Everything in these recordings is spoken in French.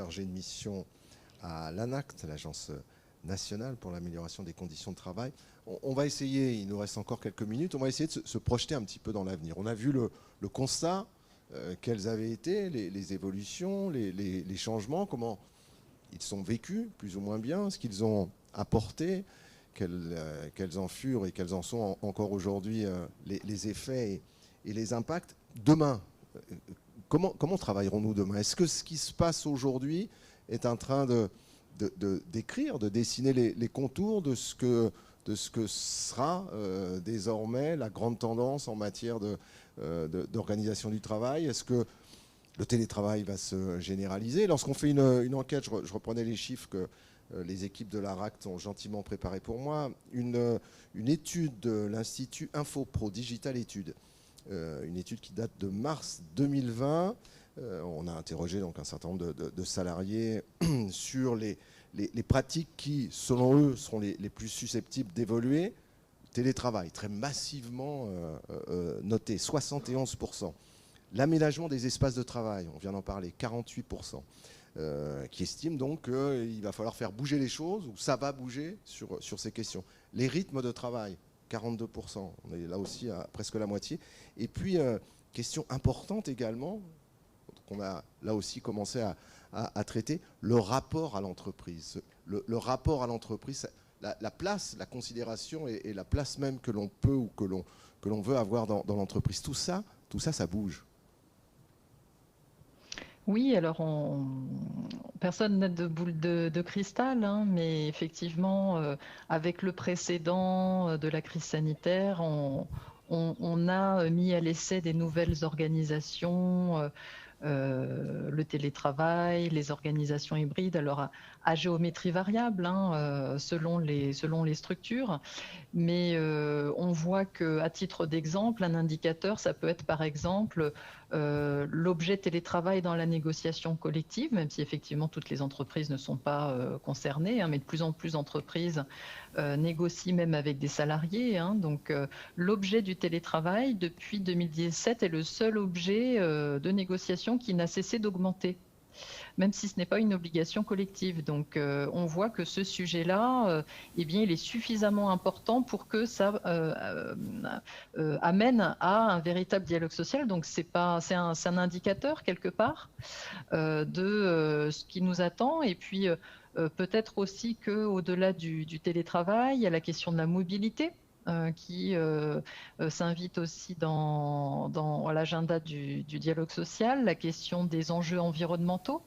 chargé de mission à l'ANACT, l'Agence nationale pour l'amélioration des conditions de travail. On va essayer, il nous reste encore quelques minutes, on va essayer de se projeter un petit peu dans l'avenir. On a vu le constat, quels avaient été les évolutions, les changements, comment ils sont vécus, plus ou moins bien, ce qu'ils ont apporté, quels en furent et quels en sont encore aujourd'hui les effets et les impacts. Demain, comment travaillerons-nous demain? Est-ce que ce qui se passe aujourd'hui est en train d'écrire, de dessiner les contours de ce que sera désormais la grande tendance en matière d'organisation du travail? Est-ce que le télétravail va se généraliser? Lorsqu'on fait une enquête, je reprenais les chiffres que les équipes de l'ARACT ont gentiment préparés pour moi, une étude de l'Institut Infopro Digital Études, une étude qui date de mars 2020. On a interrogé donc un certain nombre de salariés sur les pratiques qui, selon eux, seront les plus susceptibles d'évoluer. Télétravail, très massivement noté, 71%. L'aménagement des espaces de travail, on vient d'en parler, 48%, qui estiment donc qu'il va falloir faire bouger les choses, ou ça va bouger sur ces questions. Les rythmes de travail, 42%, on est là aussi à presque la moitié. Et puis, question importante également, qu'on a là aussi commencé à traiter, le rapport à l'entreprise. Le rapport à l'entreprise, la place, la considération et la place même que l'on peut ou que l'on veut avoir dans l'entreprise. Tout ça, ça bouge. Oui, alors personne n'a de boule de cristal, hein, mais effectivement, avec le précédent de la crise sanitaire, on a mis à l'essai des nouvelles organisations, le télétravail, les organisations hybrides, alors à géométrie variable, hein, selon les structures. Mais on voit qu'à titre d'exemple, un indicateur, ça peut être par exemple l'objet télétravail dans la négociation collective, même si effectivement toutes les entreprises ne sont pas concernées, hein, mais de plus en plus d'entreprises négocient même avec des salariés. Hein, donc l'objet du télétravail, depuis 2017, est le seul objet de négociation qui n'a cessé d'augmenter, même si ce n'est pas une obligation collective. Donc on voit que ce sujet-là, eh bien, il est suffisamment important pour que ça amène à un véritable dialogue social. Donc c'est un indicateur quelque part de ce qui nous attend. Et puis peut-être aussi qu'au-delà du télétravail, il y a la question de la mobilité. Qui s'invite aussi dans l'agenda du dialogue social, la question des enjeux environnementaux.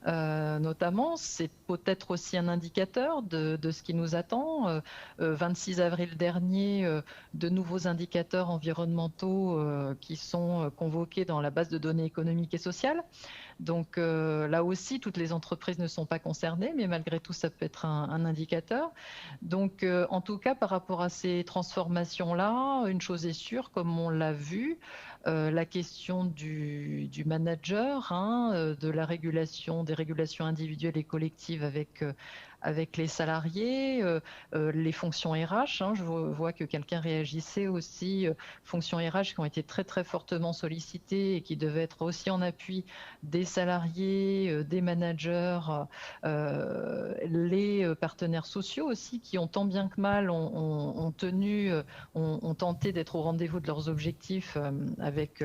Notamment, c'est peut-être aussi un indicateur de ce qui nous attend. 26 avril dernier, de nouveaux indicateurs environnementaux qui sont convoqués dans la base de données économiques et sociales. Donc là aussi, toutes les entreprises ne sont pas concernées, mais malgré tout, ça peut être un indicateur. Donc en tout cas, par rapport à ces transformations-là, une chose est sûre, comme on l'a vu, la question du manager, hein, de la régulation, des régulations individuelles et collectives avec les salariés, les fonctions RH. Hein, je vois que quelqu'un réagissait aussi, fonctions RH qui ont été très très fortement sollicitées et qui devaient être aussi en appui des salariés, des managers, les partenaires sociaux aussi qui ont tant bien que mal ont tenté d'être au rendez-vous de leurs objectifs avec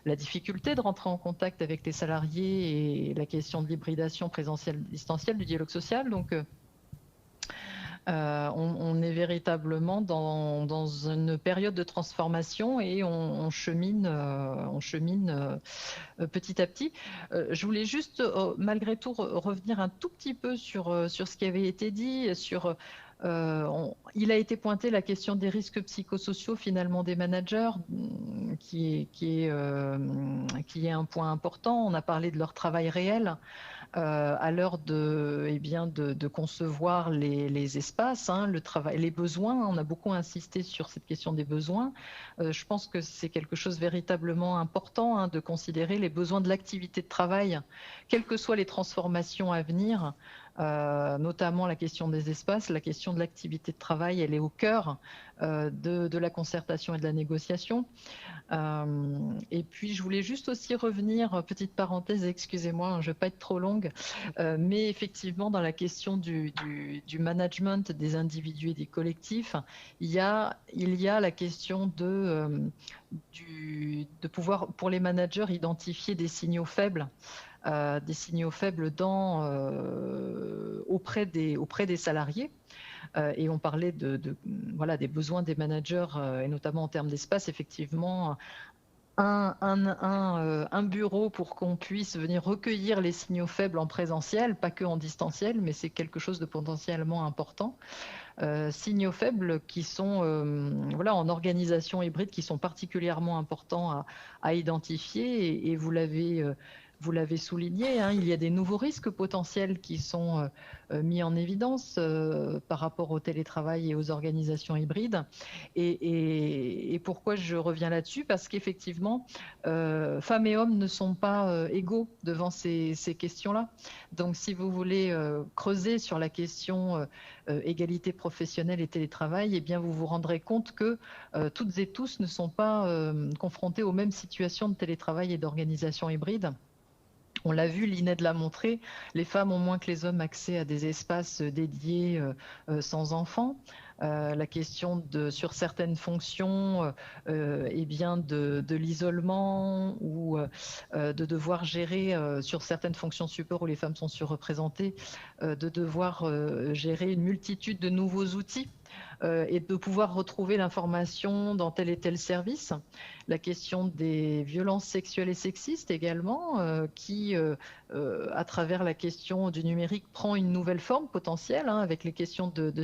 la difficulté de rentrer en contact avec les salariés et la question de l'hybridation présentielle-distancielle du dialogue social. Donc on est véritablement dans une période de transformation et on chemine petit à petit. Je voulais juste, malgré tout, revenir un tout petit peu sur ce qui avait été dit, il a été pointé la question des risques psychosociaux finalement des managers, qui est un point important. On a parlé de leur travail réel. À l'heure de concevoir les espaces, hein, le travail, les besoins. On a beaucoup insisté sur cette question des besoins. Je pense que c'est quelque chose véritablement important, hein, de considérer les besoins de l'activité de travail, quelles que soient les transformations à venir. notamment la question des espaces, la question de l'activité de travail, elle est au cœur de la concertation et de la négociation. Et puis, je voulais juste aussi revenir, petite parenthèse, excusez-moi, je ne vais pas être trop longue, mais effectivement, dans la question du management des individus et des collectifs, il y a la question de pouvoir, pour les managers, identifier des signaux faibles. Auprès des salariés. Et on parlait voilà, des besoins des managers, et notamment en termes d'espace, effectivement. Un bureau pour qu'on puisse venir recueillir les signaux faibles en présentiel, pas que en distanciel, mais c'est quelque chose de potentiellement important. Signaux faibles qui sont voilà, en organisation hybride, qui sont particulièrement importants à identifier, et vous l'avez souligné, hein, il y a des nouveaux risques potentiels qui sont mis en évidence par rapport au télétravail et aux organisations hybrides. Et pourquoi je reviens là-dessus? Parce qu'effectivement, femmes et hommes ne sont pas égaux devant ces questions-là. Donc, si vous voulez creuser sur la question égalité professionnelle et télétravail, eh bien, vous vous rendrez compte que toutes et tous ne sont pas confrontés aux mêmes situations de télétravail et d'organisation hybride. On l'a vu, l'INED l'a montré, les femmes ont moins que les hommes accès à des espaces dédiés sans enfants. La question sur certaines fonctions eh bien de l'isolement ou de devoir gérer sur certaines fonctions support où les femmes sont surreprésentées, de devoir gérer une multitude de nouveaux outils. Et de pouvoir retrouver l'information dans tel et tel service. La question des violences sexuelles et sexistes également, qui, à travers la question du numérique, prend une nouvelle forme potentielle, hein, avec les questions de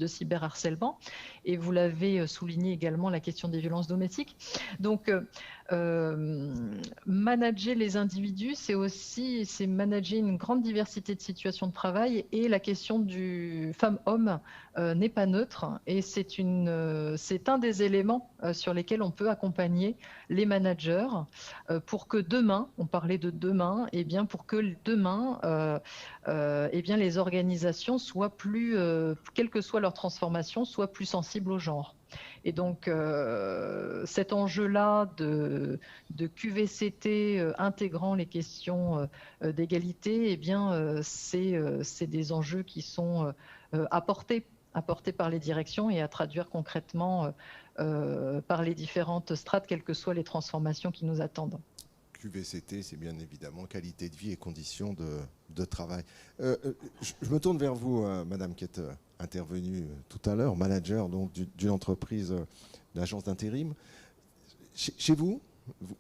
cyberharcèlement. Et vous l'avez souligné également, la question des violences domestiques. Donc, manager les individus, c'est manager une grande diversité de situations de travail, et la question du femme-homme n'est pas neutre, et c'est un des éléments sur lesquels on peut accompagner les managers pour que demain, on parlait de demain, et bien pour que demain, et bien les organisations soient plus, quelle que soit leur transformation, soient plus sensibles au genre. Et donc, cet enjeu-là de QVCT intégrant les questions d'égalité, eh bien, c'est des enjeux qui sont apportés par les directions et à traduire concrètement par les différentes strates, quelles que soient les transformations qui nous attendent. QVCT, c'est bien évidemment qualité de vie et conditions de travail. Je me tourne vers vous, madame, qui êtes intervenue tout à l'heure, manager donc d'une entreprise, d'agence d'intérim. Chez vous,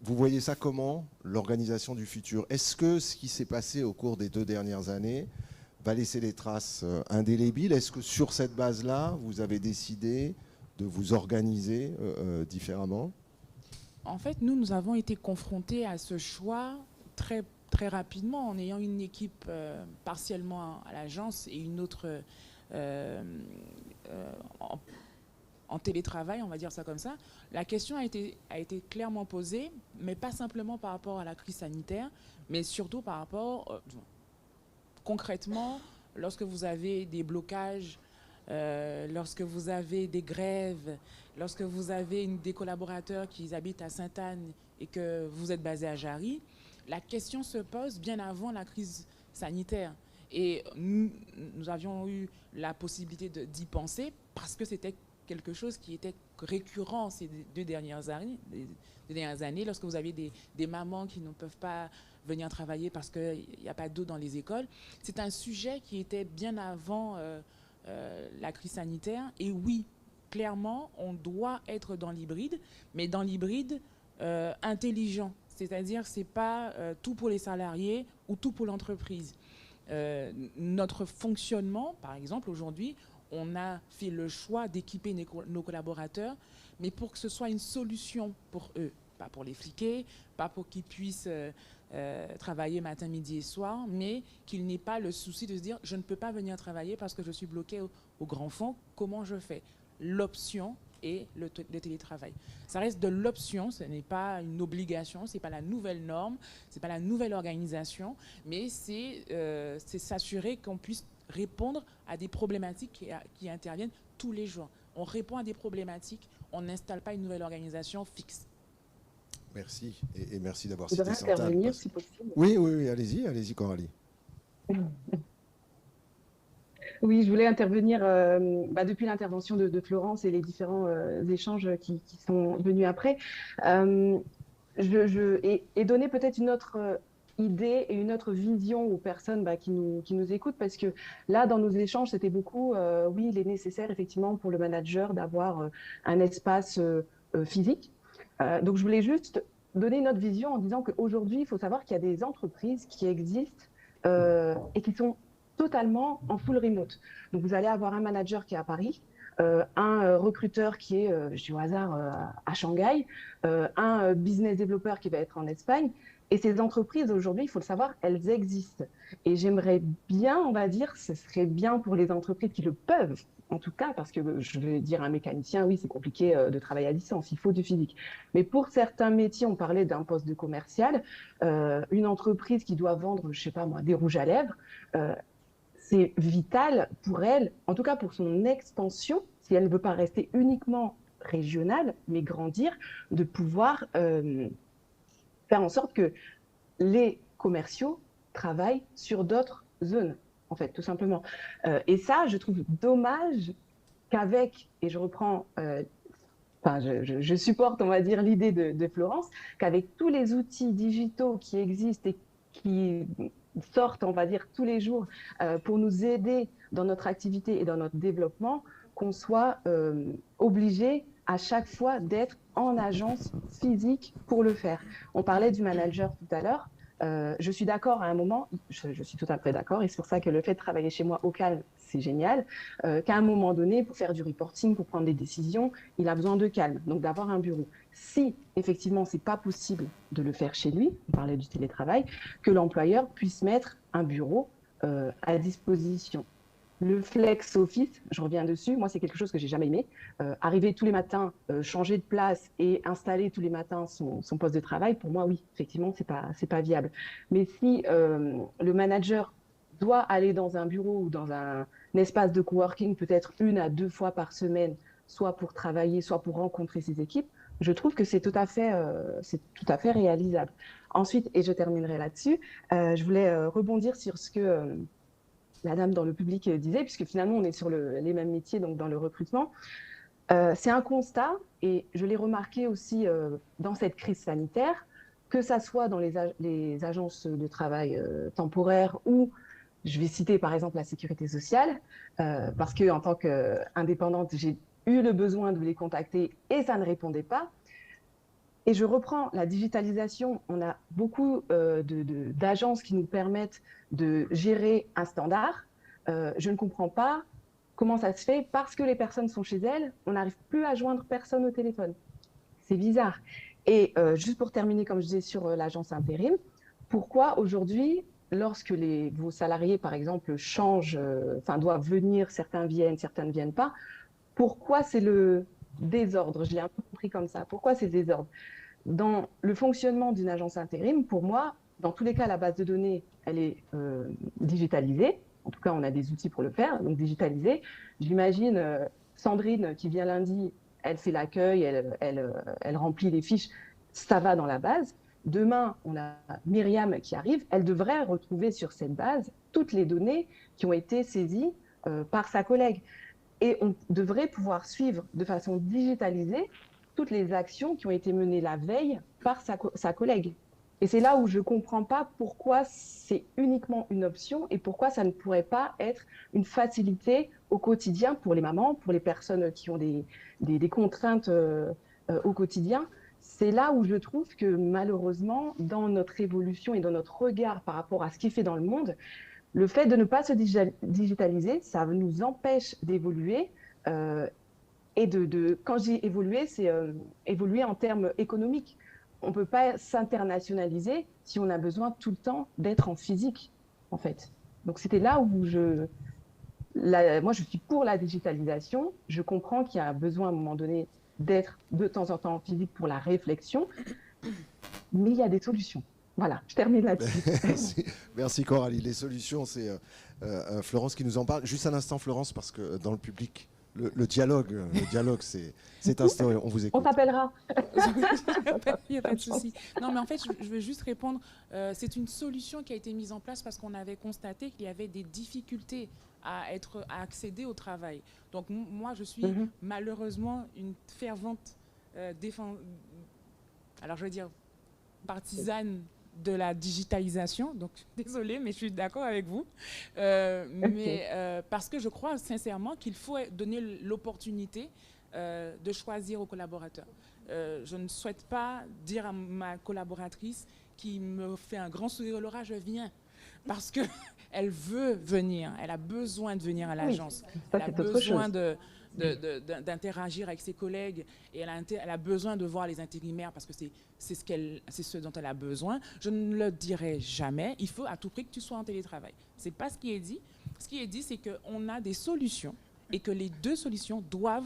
vous voyez ça comment, l'organisation du futur? Est-ce que ce qui s'est passé au cours des 2 dernières années va laisser des traces indélébiles? Est-ce que sur cette base-là, vous avez décidé de vous organiser différemment? En fait, nous avons été confrontés à ce choix très, très rapidement, en ayant une équipe partiellement à l'agence et une autre en télétravail, on va dire ça comme ça. La question a été clairement posée, mais pas simplement par rapport à la crise sanitaire, mais surtout par rapport, concrètement, lorsque vous avez des blocages, lorsque vous avez des grèves, lorsque vous avez des collaborateurs qui habitent à Sainte-Anne et que vous êtes basé à Jarry, la question se pose bien avant la crise sanitaire. Et nous avions eu la possibilité d'y penser parce que c'était quelque chose qui était récurrent ces 2 dernières années, lorsque vous avez des mamans qui ne peuvent pas venir travailler parce qu'il n'y a pas d'eau dans les écoles. C'est un sujet qui était bien avant la crise sanitaire. Et oui, clairement, on doit être dans l'hybride, mais dans l'hybride intelligent. C'est-à-dire que ce n'est pas tout pour les salariés ou tout pour l'entreprise. Notre fonctionnement, par exemple, aujourd'hui, on a fait le choix d'équiper nos collaborateurs, mais pour que ce soit une solution pour eux, pas pour les fliquer, pas pour qu'ils puissent travailler matin, midi et soir, mais qu'il n'ait pas le souci de se dire « je ne peux pas venir travailler parce que je suis bloqué au grand fond, comment je fais ?» L'option est le télétravail. Ça reste de l'option, ce n'est pas une obligation, ce n'est pas la nouvelle norme, ce n'est pas la nouvelle organisation, mais c'est s'assurer qu'on puisse répondre à des problématiques qui interviennent tous les jours. On répond à des problématiques, on n'installe pas une nouvelle organisation fixe. Merci, et merci d'avoir Je cité voudrais Santal. intervenir, si possible. Oui, allez-y, Coralie. Oui, je voulais intervenir depuis l'intervention de Florence et les différents échanges qui sont venus après. Et donner peut-être une autre idée et une autre vision aux personnes qui nous écoutent, parce que là, dans nos échanges, c'était beaucoup, oui, il est nécessaire effectivement pour le manager d'avoir un espace physique. Donc, je voulais juste donner une autre vision en disant qu'aujourd'hui, il faut savoir qu'il y a des entreprises qui existent et qui sont totalement en full remote. Donc, vous allez avoir un manager qui est à Paris, un recruteur qui est, je dis au hasard, à Shanghai, un business développeur qui va être en Espagne. Et ces entreprises, aujourd'hui, il faut le savoir, elles existent. Et j'aimerais bien, on va dire, ce serait bien pour les entreprises qui le peuvent, en tout cas, parce que je vais dire à un mécanicien, oui, c'est compliqué de travailler à distance, il faut du physique. Mais pour certains métiers, on parlait d'un poste de commercial, une entreprise qui doit vendre, je sais pas moi, des rouges à lèvres, c'est vital pour elle, en tout cas pour son expansion, si elle ne veut pas rester uniquement régionale, mais grandir, de pouvoir faire en sorte que les commerciaux travaillent sur d'autres zones, en fait, tout simplement. Et ça, je trouve dommage qu'avec, et je reprends, je supporte, on va dire, l'idée de Florence, qu'avec tous les outils digitaux qui existent et qui sortent, on va dire, tous les jours pour nous aider dans notre activité et dans notre développement, qu'on soit obligé à chaque fois d'être en agence physique pour le faire. On parlait du manager tout à l'heure. Je suis d'accord à un moment, je suis tout à fait d'accord, et c'est pour ça que le fait de travailler chez moi au calme, c'est génial, qu'à un moment donné, pour faire du reporting, pour prendre des décisions, il a besoin de calme, donc d'avoir un bureau. Si, effectivement, c'est pas possible de le faire chez lui, on parlait du télétravail, que l'employeur puisse mettre un bureau à disposition. Le flex office, je reviens dessus, moi c'est quelque chose que j'ai jamais aimé. Arriver tous les matins, changer de place et installer tous les matins son poste de travail, pour moi oui, effectivement c'est pas viable. Mais si le manager doit aller dans un bureau ou dans un espace de coworking peut-être 1 à 2 fois par semaine, soit pour travailler, soit pour rencontrer ses équipes, je trouve que c'est tout à fait réalisable. Ensuite, et je terminerai là-dessus, je voulais rebondir sur ce que la dame dans le public disait, puisque finalement on est sur les mêmes métiers, donc dans le recrutement. C'est un constat, et je l'ai remarqué aussi dans cette crise sanitaire, que ça soit dans les agences de travail temporaires ou, je vais citer par exemple la sécurité sociale, parce qu'en tant qu'indépendante, j'ai eu le besoin de les contacter et ça ne répondait pas. Et je reprends la digitalisation. On a beaucoup d'agences qui nous permettent de gérer un standard. Je ne comprends pas comment ça se fait. Parce que les personnes sont chez elles, on n'arrive plus à joindre personne au téléphone. C'est bizarre. Et juste pour terminer, comme je disais, sur l'agence intérim, pourquoi aujourd'hui, lorsque vos salariés, par exemple, changent, doivent venir, certains viennent, certains ne viennent pas, pourquoi c'est le désordre? Je l'ai un peu compris comme ça. Pourquoi c'est le désordre? Dans le fonctionnement d'une agence intérim, pour moi, dans tous les cas, la base de données, elle est digitalisée. En tout cas, on a des outils pour le faire, donc digitalisée. J'imagine Sandrine qui vient lundi, elle fait l'accueil, elle remplit les fiches, ça va dans la base. Demain, on a Myriam qui arrive, elle devrait retrouver sur cette base toutes les données qui ont été saisies par sa collègue. Et on devrait pouvoir suivre de façon digitalisée toutes les actions qui ont été menées la veille par sa collègue. Et c'est là où je ne comprends pas pourquoi c'est uniquement une option et pourquoi ça ne pourrait pas être une facilité au quotidien pour les mamans, pour les personnes qui ont des contraintes au quotidien. C'est là où je trouve que malheureusement, dans notre évolution et dans notre regard par rapport à ce qui est fait dans le monde, le fait de ne pas se digitaliser, ça nous empêche d'évoluer. Et quand je dis évoluer, c'est évoluer en termes économiques. On ne peut pas s'internationaliser si on a besoin tout le temps d'être en physique, en fait. Donc c'était là où moi je suis pour la digitalisation. Je comprends qu'il y a besoin à un moment donné d'être de temps en temps en physique pour la réflexion, mais il y a des solutions. Voilà, je termine là-dessus. Merci Coralie. Les solutions, c'est Florence qui nous en parle. Juste un instant, Florence, parce que dans le public, le dialogue c'est instauré. On vous écoute. On t'appellera. Il n'y a pas de souci. Non, mais en fait, je veux juste répondre. C'est une solution qui a été mise en place parce qu'on avait constaté qu'il y avait des difficultés à accéder au travail. Donc, moi, je suis malheureusement une fervente alors, je veux dire, partisane de la digitalisation. Donc, désolée, mais je suis d'accord avec vous. Mais parce que je crois sincèrement qu'il faut donner l'opportunité de choisir aux collaborateurs. Je ne souhaite pas dire à ma collaboratrice qui me fait un grand sourire, Laura, je viens. Parce qu'elle veut venir, elle a besoin de venir à l'agence. Elle a besoin d'interagir avec ses collègues et elle a besoin de voir les intérimaires parce que c'est ce dont elle a besoin. Je ne le dirai jamais. Il faut à tout prix que tu sois en télétravail. C'est pas ce qui est dit. Ce qui est dit, c'est qu'on a des solutions et que les deux solutions doivent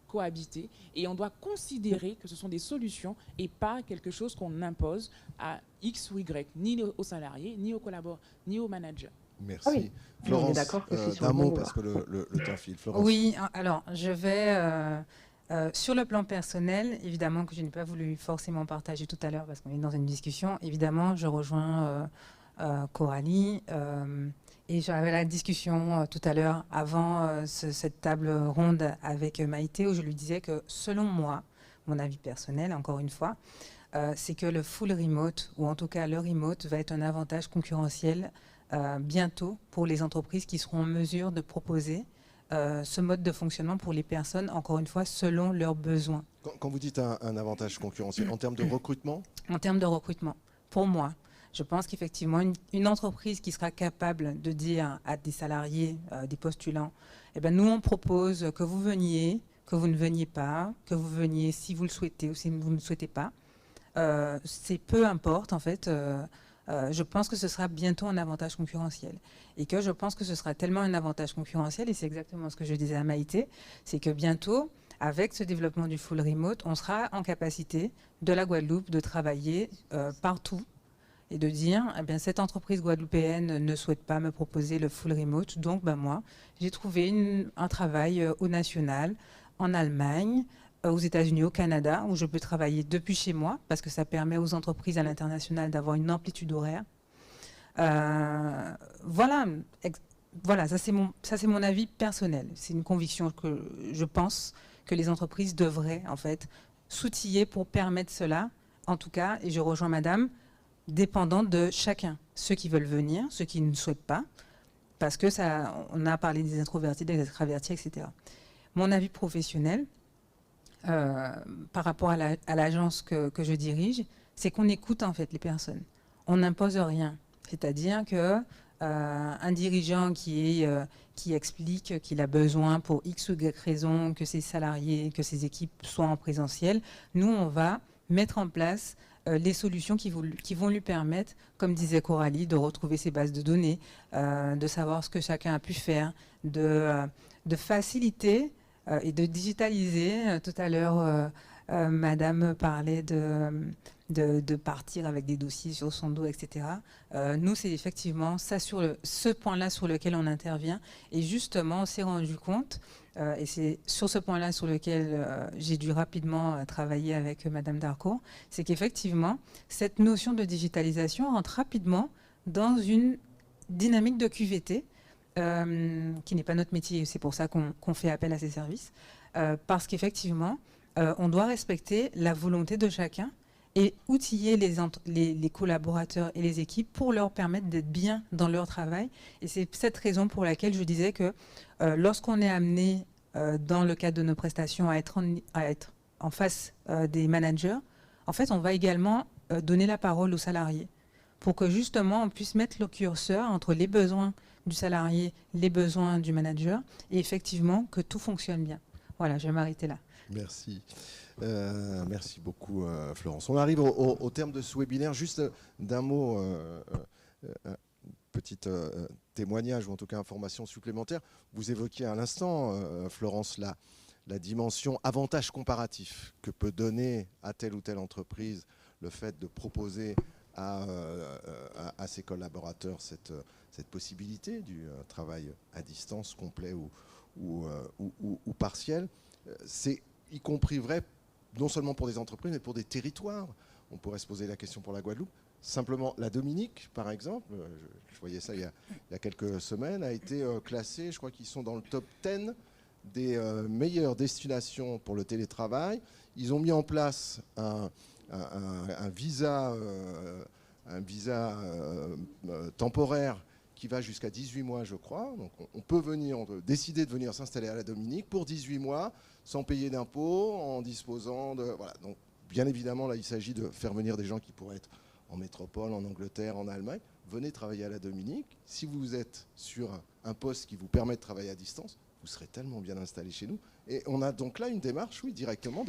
cohabiter et on doit considérer que ce sont des solutions et pas quelque chose qu'on impose à X ou Y, ni aux salariés, ni aux collaborateurs, ni aux managers. Merci. Oui. Florence, d'un mot, bon parce que le temps file. Florence. Oui, alors je vais, sur le plan personnel, évidemment que je n'ai pas voulu forcément partager tout à l'heure parce qu'on est dans une discussion, évidemment je rejoins Coralie et j'avais la discussion tout à l'heure avant cette table ronde avec Maïté où je lui disais que selon moi, mon avis personnel encore une fois, c'est que le full remote ou en tout cas le remote va être un avantage concurrentiel bientôt pour les entreprises qui seront en mesure de proposer ce mode de fonctionnement pour les personnes, encore une fois, selon leurs besoins. Quand vous dites un avantage concurrentiel, en termes de recrutement ? En termes de recrutement, pour moi, je pense qu'effectivement, une entreprise qui sera capable de dire à des salariés, des postulants, eh ben, nous on propose que vous veniez, que vous ne veniez pas, que vous veniez si vous le souhaitez ou si vous ne le souhaitez pas. C'est peu importe en fait. Je pense que ce sera bientôt un avantage concurrentiel et que je pense que ce sera tellement un avantage concurrentiel et c'est exactement ce que je disais à Maïté, c'est que bientôt, avec ce développement du full remote, on sera en capacité de la Guadeloupe de travailler partout et de dire, eh bien, cette entreprise guadeloupéenne ne souhaite pas me proposer le full remote, donc ben, moi, j'ai trouvé un travail au national, en Allemagne, aux États-Unis, au Canada, où je peux travailler depuis chez moi, parce que ça permet aux entreprises à l'international d'avoir une amplitude horaire. Voilà, ça c'est mon avis personnel. C'est une conviction que je pense que les entreprises devraient en fait s'outiller pour permettre cela. En tout cas, et je rejoins Madame, dépendant de chacun. Ceux qui veulent venir, ceux qui ne souhaitent pas, parce que on a parlé des introvertis, des extravertis, etc. Mon avis professionnel, par rapport à l'agence que je dirige, c'est qu'on écoute en fait les personnes. On n'impose rien. C'est-à-dire que un dirigeant qui explique qu'il a besoin pour X ou Y raison que ses salariés, que ses équipes soient en présentiel, nous on va mettre en place les solutions qui vont lui permettre, comme disait Coralie, de retrouver ses bases de données, de savoir ce que chacun a pu faire, de faciliter et de digitaliser. Tout à l'heure, Madame parlait de partir avec des dossiers sur son dos, etc. Nous, c'est effectivement ça ce point-là sur lequel on intervient. Et justement, on s'est rendu compte, et c'est sur ce point-là sur lequel j'ai dû rapidement travailler avec Madame Darcourt, c'est qu'effectivement, cette notion de digitalisation rentre rapidement dans une dynamique de QVT, qui n'est pas notre métier, c'est pour ça qu'on fait appel à ces services, parce qu'effectivement, on doit respecter la volonté de chacun et outiller les collaborateurs et les équipes pour leur permettre d'être bien dans leur travail. Et c'est cette raison pour laquelle je disais que lorsqu'on est amené, dans le cadre de nos prestations, à être en face des managers, en fait, on va également donner la parole aux salariés pour que justement on puisse mettre le curseur entre les besoins du salarié, les besoins du manager, et effectivement que tout fonctionne bien. Voilà, je vais m'arrêter là. Merci. Merci beaucoup, Florence. On arrive au terme de ce webinaire. Juste d'un mot, petit témoignage, ou en tout cas information supplémentaire. Vous évoquiez à l'instant, Florence, la dimension avantage comparatif que peut donner à telle ou telle entreprise le fait de proposer à ses collaborateurs cette possibilité du travail à distance, complet ou partiel. C'est y compris vrai non seulement pour des entreprises, mais pour des territoires. On pourrait se poser la question pour la Guadeloupe. Simplement, la Dominique, par exemple, je voyais ça il y a quelques semaines, a été classée, je crois qu'ils sont dans le top 10 des meilleures destinations pour le télétravail. Ils ont mis en place un visa, temporaire qui va jusqu'à 18 mois, je crois. Donc on peut décider de venir s'installer à la Dominique pour 18 mois, sans payer d'impôts, en disposant de... Voilà. Donc, bien évidemment, là, il s'agit de faire venir des gens qui pourraient être en métropole, en Angleterre, en Allemagne. Venez travailler à la Dominique. Si vous êtes sur un poste qui vous permet de travailler à distance, vous serez tellement bien installé chez nous. Et on a donc là une démarche, oui, directement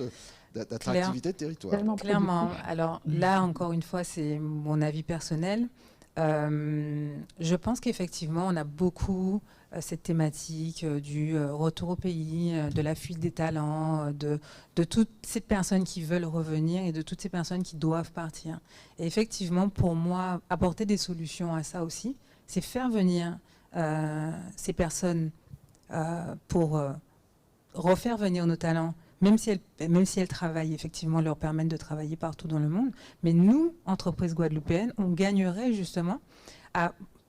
d'attractivité de territoire. Clairement. Alors là, encore une fois, c'est mon avis personnel. Je pense qu'effectivement, on a beaucoup cette thématique du retour au pays, de la fuite des talents, de toutes ces personnes qui veulent revenir et de toutes ces personnes qui doivent partir. Et effectivement, pour moi, apporter des solutions à ça aussi, c'est faire venir ces personnes pour refaire venir nos talents, même si elles travaillent, effectivement, leur permettent de travailler partout dans le monde. Mais nous, entreprises guadeloupéennes, on gagnerait justement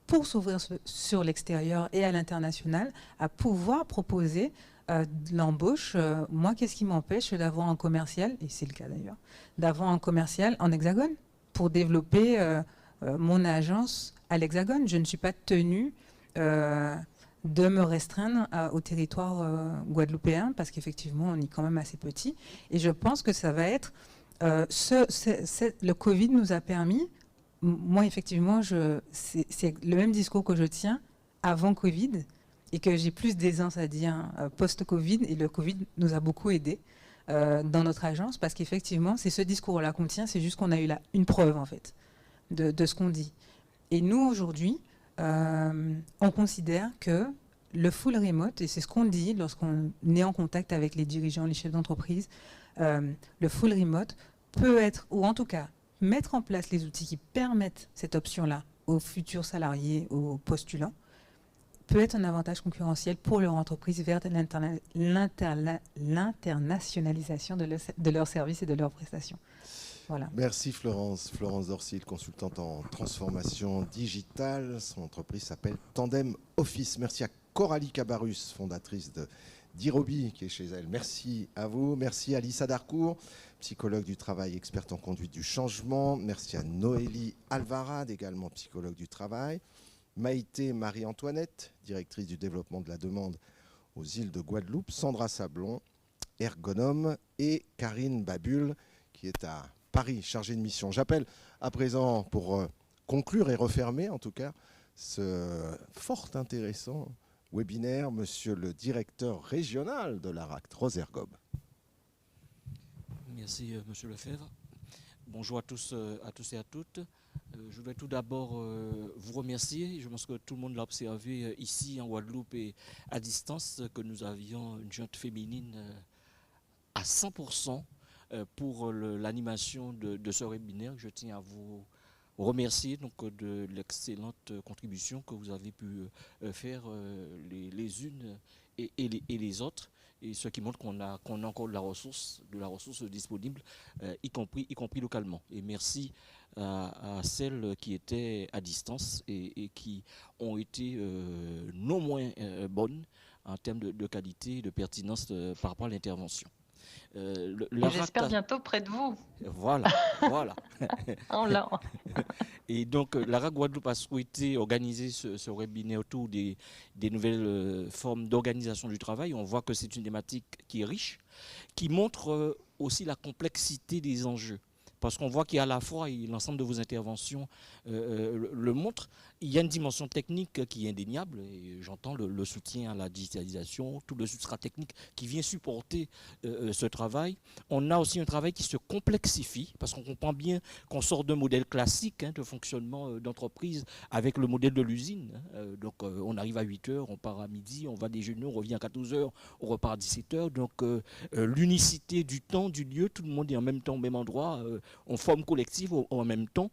pour s'ouvrir sur l'extérieur et à l'international, à pouvoir proposer de l'embauche. Moi, qu'est-ce qui m'empêche d'avoir un commercial, et c'est le cas d'ailleurs, d'avoir un commercial en Hexagone pour développer mon agence à l'Hexagone. Je ne suis pas tenue de me restreindre au territoire guadeloupéen, parce qu'effectivement, on est quand même assez petit. Et je pense que ça va être... le Covid nous a permis... Moi, effectivement, c'est le même discours que je tiens avant Covid, et que j'ai plus d'aisance à dire post-Covid. Et le Covid nous a beaucoup aidés dans notre agence, parce qu'effectivement, c'est ce discours-là qu'on tient. C'est juste qu'on a eu une preuve, en fait, de ce qu'on dit. Et nous, aujourd'hui... on considère que le full remote, et c'est ce qu'on dit lorsqu'on est en contact avec les dirigeants, les chefs d'entreprise, le full remote peut être, ou en tout cas, mettre en place les outils qui permettent cette option-là aux futurs salariés, aux postulants, peut être un avantage concurrentiel pour leur entreprise vers l'internationalisation de leurs services et de leurs prestations. Voilà. Merci Florence Dorsil, consultante en transformation digitale. Son entreprise s'appelle Tandem Office. Merci à Coralie Cabarrus, fondatrice d'Irobi, qui est chez elle. Merci à vous. Merci à Lisa Darcourt, psychologue du travail, experte en conduite du changement. Merci à Noélie Alvarade, également psychologue du travail. Maïté Marie-Antoinette, directrice du développement de la demande aux îles de Guadeloupe. Sandra Sablon, ergonome. Et Karine Babul, qui est à Paris, chargé de mission. J'appelle à présent, pour conclure et refermer en tout cas, ce fort intéressant webinaire, monsieur le directeur régional de l'ARACT, Rose Ergob. Merci monsieur Lefebvre. Bonjour à tous et à toutes. Je voudrais tout d'abord vous remercier. Je pense que tout le monde l'a observé ici en Guadeloupe et à distance, que nous avions une junte féminine à 100%. Pour l'animation de ce webinaire. Je tiens à vous remercier donc, de l'excellente contribution que vous avez pu faire les unes et les autres, et ce qui montre qu'on a encore de la ressource disponible, y compris localement. Et merci à celles qui étaient à distance et qui ont été non moins bonnes en termes de qualité et de pertinence par rapport à l'intervention. J'espère bientôt près de vous. Voilà. Et donc, l'ARACT Guadeloupe a souhaité organiser ce webinaire autour des nouvelles formes d'organisation du travail. On voit que c'est une thématique qui est riche, qui montre aussi la complexité des enjeux. Parce qu'on voit qu'il y a à la fois, et l'ensemble de vos interventions le montre, il y a une dimension technique qui est indéniable, et j'entends le soutien à la digitalisation, tout le substrat technique qui vient supporter ce travail. On a aussi un travail qui se complexifie, parce qu'on comprend bien qu'on sort d'un modèle classique de fonctionnement d'entreprise avec le modèle de l'usine. Donc on arrive à 8h, on part à midi, on va déjeuner, on revient à 14h, on repart à 17h. Donc l'unicité du temps, du lieu, tout le monde est en même temps au même endroit, on forme collective en même temps.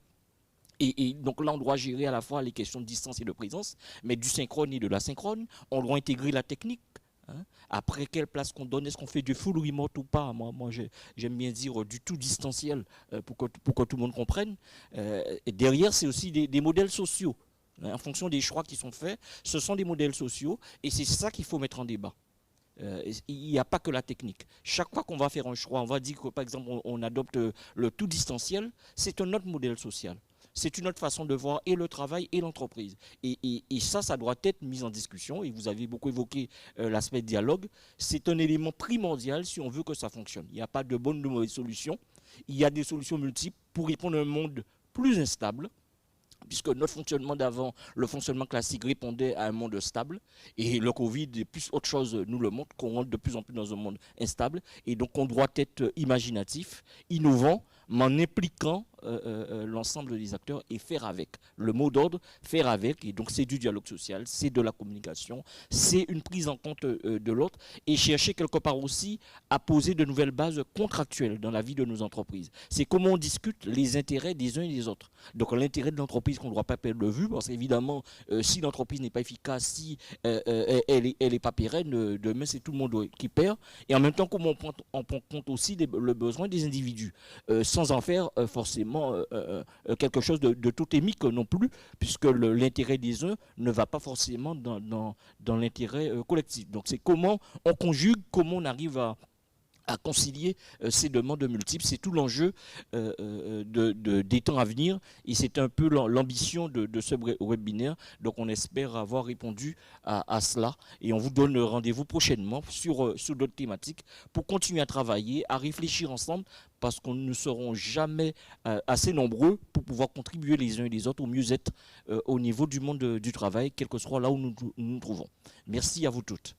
Et donc là, on doit gérer à la fois les questions de distance et de présence, mais du synchrone et de l'asynchrone. On doit intégrer la technique. Hein. Après, quelle place qu'on donne? Est-ce qu'on fait du full remote ou pas? Moi j'aime bien dire du tout distanciel pour que tout le monde comprenne. Et derrière, c'est aussi des modèles sociaux. Hein, en fonction des choix qui sont faits, ce sont des modèles sociaux et c'est ça qu'il faut mettre en débat. Il n'y a pas que la technique. Chaque fois qu'on va faire un choix, on va dire que par exemple on adopte le tout distanciel, c'est un autre modèle social. C'est une autre façon de voir et le travail et l'entreprise. Et ça doit être mis en discussion. Et vous avez beaucoup évoqué l'aspect dialogue. C'est un élément primordial si on veut que ça fonctionne. Il n'y a pas de bonne ou de mauvaise solution. Il y a des solutions multiples pour répondre à un monde plus instable, puisque notre fonctionnement d'avant, le fonctionnement classique répondait à un monde stable, et le Covid et plus autre chose nous le montre, qu'on rentre de plus en plus dans un monde instable, et donc on doit être imaginatif, innovant, mais en impliquant l'ensemble des acteurs et faire avec. Le mot d'ordre, faire avec, et donc c'est du dialogue social, c'est de la communication, c'est une prise en compte de l'autre, et chercher quelque part aussi à poser de nouvelles bases contractuelles dans la vie de nos entreprises. C'est comment on discute les intérêts des uns et des autres. Donc l'intérêt de l'entreprise qu'on ne doit pas perdre de vue, parce qu'évidemment, si l'entreprise n'est pas efficace, si elle n'est pas pérenne, demain c'est tout le monde qui perd. Et en même temps, comment on prend compte aussi le besoin des individus, sans en faire forcément quelque chose de totémique non plus, puisque l'intérêt des uns ne va pas forcément dans l'intérêt collectif. Donc c'est comment on conjugue, comment on arrive à concilier ces demandes multiples. C'est tout l'enjeu des temps à venir et c'est un peu l'ambition de ce webinaire. Donc on espère avoir répondu à cela et on vous donne rendez-vous prochainement sur d'autres thématiques pour continuer à travailler, à réfléchir ensemble parce qu'on ne seront jamais assez nombreux pour pouvoir contribuer les uns et les autres au mieux-être au niveau du monde du travail, quel que soit là où nous nous trouvons. Merci à vous toutes.